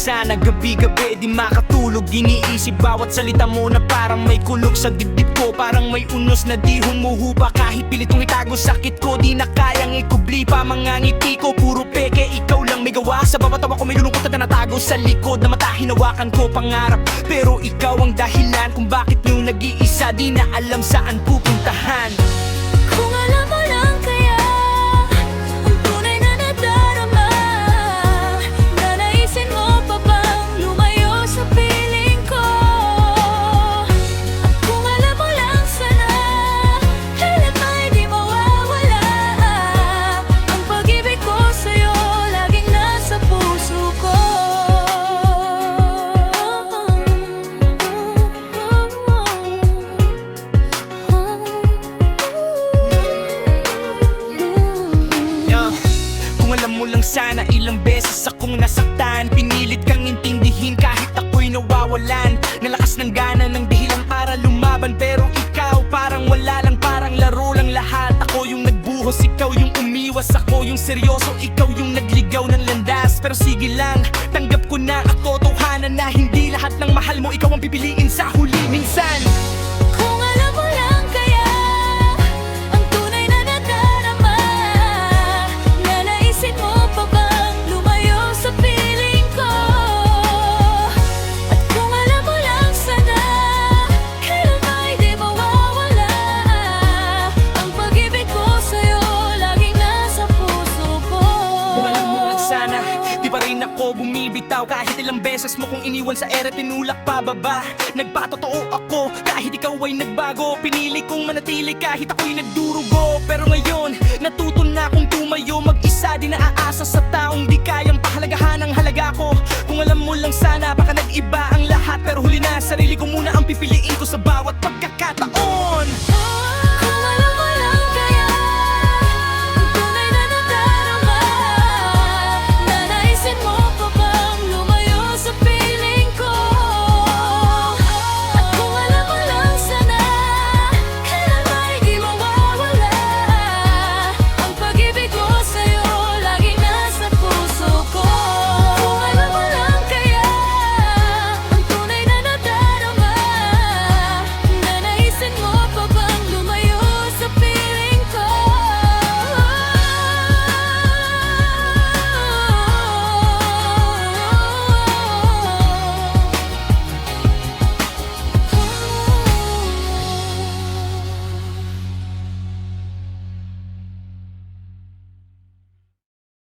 sana gabi-gabi di makatulog. Iniisip bawat salita mo na parang may kulog sa dibdib ko. Parang may unos na di humuhupa. Kahit pilitong itago sakit ko, di na kayang ikubli pa. Mga ngiti ko puro peke, ikaw lang may gawa. Sa bawat tawa ko may lulungkot na natago sa likod na mata. Hinawakan ko pangarap, pero ikaw ang dahilan kung bakit yung nag-iisa di na alam saan pupuntahan. Kung alam mo lang kaya ang tunay na nadarama, nanaisin mo pa bang lumayo sa piling ko? At kung alam mo lang sana, kailan may di mawawala ang pag-ibig ko sa'yo, laging nasa puso ko. Kung alam mo lang sana ilang beses akong nasaktan. Pinilit kang intindihin kahit ako'y nawawalan. Nalakas ng gana ng dahilan para lumaban. Pero ikaw parang wala lang, parang laro lang lahat. Ako yung nagbuhos, ikaw yung umiwas. Ako yung seryoso, ikaw yung nagligaw ng landas. Pero sige lang, tanggap ko na ako totohanan na hindi lahat ng mahal mo ikaw ang pipiliin sa huli minsan. Kung alam mo lang kaya ang tunay na nadarama, nanaisin mo pa bang lumayo sa piling ko? At kung alam mo lang sana, kailan may di mawawala ang pag-ibig ko sa'yo, laging nasa puso ko. Kung alam mo lang sana, di pa rin ako bumibitaw. Kahit ilang beses mo kong iniwan sa ere, tinulak pababa. Nagpatotoo ako kahit ikaw ay nagbago. Pinili kong manatili kahit ako'y nagdurugo. Pero ngayon, natuto na akong tumayo mag-isa. Di naaasa sa taong di kayang pahalagahan ang halaga ko. Kung alam mo lang sana, baka nag-iba ang lahat. Pero huli na, sarili ko muna ang pipiliin ko sa bawat pagkakataon.